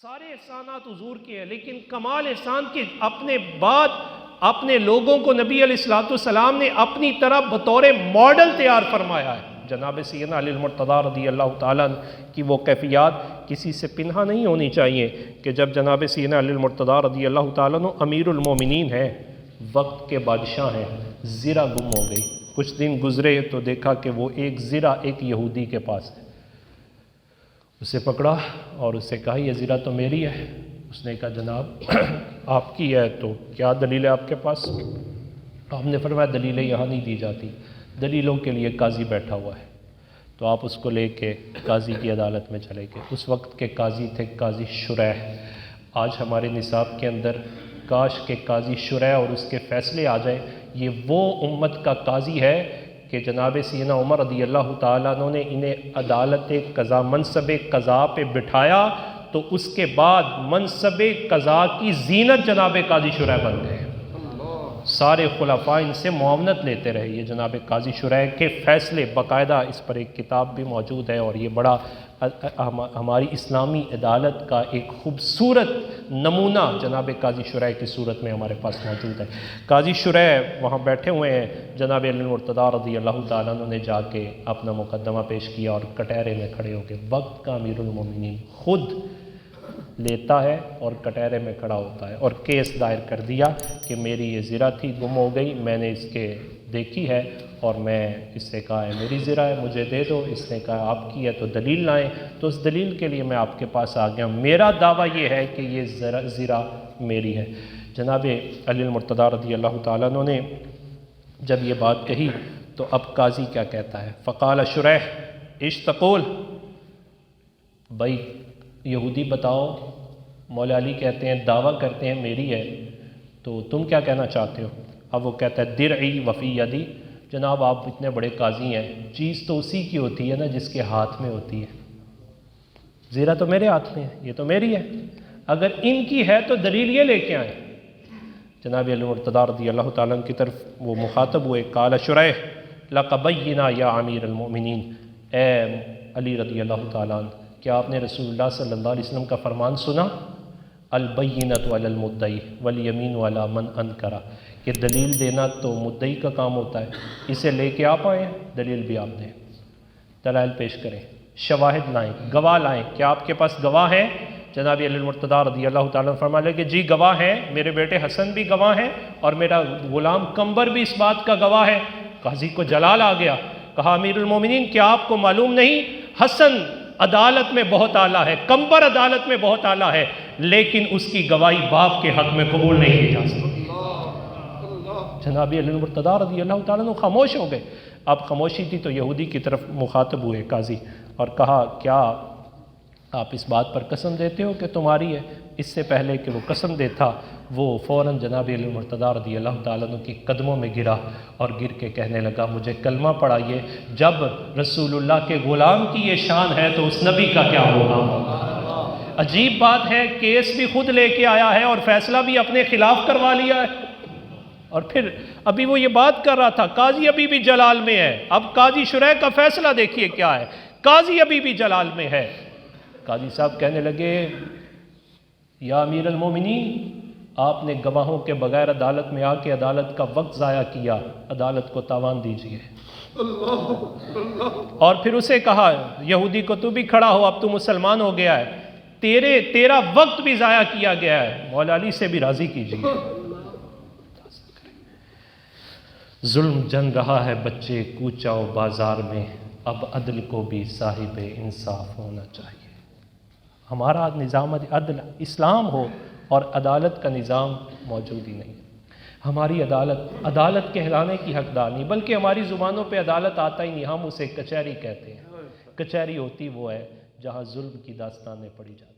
سارے احسانات حضور کے ہیں، لیکن کمال احسان کے اپنے بعد اپنے لوگوں کو نبی علیہ الصلوۃ والسلام نے اپنی طرف بطور ماڈل تیار فرمایا ہے۔ جناب سیدنا علی المرتضیٰ رضی اللہ تعالیٰ کی وہ کیفیات کسی سے پنہا نہیں ہونی چاہیے کہ جب جناب سیدنا علی المرتضیٰ رضی اللہ تعالیٰ امیر المومنین ہیں، وقت کے بادشاہ ہیں، زرہ گم ہو گئی۔ کچھ دن گزرے تو دیکھا کہ وہ ایک زرہ ایک یہودی کے پاس ہے۔ اسے پکڑا اور اس سے کہا یہ زرہ تو میری ہے۔ اس نے کہا جناب آپ کی ہے تو کیا دلیل ہے آپ کے پاس؟ آپ نے فرمایا دلیلیں یہاں نہیں دی جاتی، دلیلوں کے لیے قاضی بیٹھا ہوا ہے۔ تو آپ اس کو لے کے قاضی کی عدالت میں چلے گئے۔ اس وقت کے قاضی تھے قاضی شریح۔ آج ہمارے نصاب کے اندر کاش کے قاضی شریح اور اس کے فیصلے آ جائیں۔ یہ وہ امت کا قاضی ہے کہ جناب سیدنا عمر رضی اللہ تعالیٰ عنہ نے انہیں عدالت قضا منصب قضا پہ بٹھایا تو اس کے بعد منصب قضا کی زینت جناب قاضی شریح بن گئے۔ سارے خلفاء ان سے معاونت لیتے رہے۔ یہ جناب قاضی شریح کے فیصلے باقاعدہ اس پر ایک کتاب بھی موجود ہے، اور یہ بڑا ہماری اسلامی عدالت کا ایک خوبصورت نمونہ جناب قاضی شریح کی صورت میں ہمارے پاس موجود ہے۔ قاضی شریح وہاں بیٹھے ہوئے ہیں، جناب علی المرتضیٰ رضی اللہ تعالیٰ عنہ نے جا کے اپنا مقدمہ پیش کیا اور کٹہرے میں کھڑے ہو کے وقت کا امیر المومنین خود لیتا ہے اور کٹہرے میں کھڑا ہوتا ہے اور کیس دائر کر دیا کہ میری یہ زرہ تھی، گم ہو گئی، میں نے اس کے دیکھی ہے اور میں اس سے کہا ہے میری زرہ ہے، مجھے دے دو۔ اس نے کہا آپ کی ہے تو دلیل لائیں، تو اس دلیل کے لیے میں آپ کے پاس آ گیا۔ میرا دعویٰ یہ ہے کہ یہ زرہ میری ہے۔ جناب علی المرتضیٰ رضی اللہ تعالیٰ عنہ نے جب یہ بات کہی تو اب قاضی کیا کہتا ہے؟ فقال شریح اشتقول، بھائی یہودی بتاؤ، مولا علی کہتے ہیں دعویٰ کرتے ہیں میری ہے، تو تم کیا کہنا چاہتے ہو؟ اب وہ کہتا ہے درعی وفی یدی، جناب آپ اتنے بڑے قاضی ہیں، چیز تو اسی کی ہوتی ہے نا جس کے ہاتھ میں ہوتی ہے۔ زرہ تو میرے ہاتھ میں ہے، یہ تو میری ہے، اگر ان کی ہے تو دلیل یہ لے کے آئیں۔ جناب علی المرتضیٰ رضی اللہ تعالیٰ کی طرف وہ مخاطب ہوئے، قال شریح لقبینا یا امیر المؤمنین، اے علی رضی اللہ تعالیٰ عنہ، کیا آپ نے رسول اللہ صلی اللہ علیہ وسلم کا فرمان سنا؟ البینۃ علی المدعی والیمین علی من انکر، کہ دلیل دینا تو مدعی کا کام ہوتا ہے، اسے لے کے آپ آئیں، دلیل بھی آپ دیں، دلائل پیش کریں، شواہد لائیں، گواہ لائیں۔ کیا آپ کے پاس گواہ ہیں؟ جناب علی المرتضیٰ رضی اللہ تعالیٰ عنہ فرما لے کہ جی گواہ ہیں، میرے بیٹے حسن بھی گواہ ہیں اور میرا غلام قمبر بھی اس بات کا گواہ ہے۔ قاضی کو جلال آ گیا، کہا امیر المومنین کیا آپ کو معلوم نہیں حسن عدالت میں بہت اعلیٰ ہے، قمبر عدالت میں بہت اعلیٰ ہے، لیکن اس کی گواہی باپ کے حق میں قبول نہیں کی جا سکتی۔ جناب علی المرتضیٰ رضی اللہ تعالیٰ عنہ خاموش ہو گئے۔ اب خاموشی تھی تو یہودی کی طرف مخاطب ہوئے قاضی اور کہا کیا آپ اس بات پر قسم دیتے ہو کہ تمہاری ہے؟ اس سے پہلے کہ وہ قسم دیتا وہ فوراً جناب علی المرتضیٰ رضی اللہ تعالیٰ عنہ کے قدموں میں گرا اور گر کے کہنے لگا مجھے کلمہ پڑھائیے، جب رسول اللہ کے غلام کی یہ شان ہے تو اس نبی کا کیا ہوگا؟ عجیب بات ہے، کیس بھی خود لے کے آیا ہے اور فیصلہ بھی اپنے خلاف کروا لیا ہے، اور پھر ابھی وہ یہ بات کر رہا تھا قاضی ابھی بھی جلال میں ہے۔ اب قاضی شریح کا فیصلہ دیکھیے کیا ہے، قاضی ابھی بھی جلال میں ہے۔ قاضی صاحب کہنے لگے یا امیر المومنین، آپ نے گواہوں کے بغیر عدالت میں آ کے عدالت کا وقت ضائع کیا، عدالت کو تاوان دیجیے۔ اور پھر اسے کہا یہودی کو تو بھی کھڑا ہو، اب تو مسلمان ہو گیا ہے، تیرا وقت بھی ضائع کیا گیا ہے، مولا علی سے بھی راضی کیجیے۔ ظلم جن رہا ہے بچے کوچہ و بازار میں، اب عدل کو بھی صاحب انصاف ہونا چاہیے۔ ہمارا نظام عدل اسلام ہو اور عدالت کا نظام موجود ہی نہیں۔ ہماری عدالت کہلانے کی حقدار نہیں، بلکہ ہماری زبانوں پہ عدالت آتا ہی نہیں، ہم اسے کچہری کہتے ہیں۔ کچہری ہوتی وہ ہے جہاں ظلم کی داستانیں پڑھی جاتی ہیں۔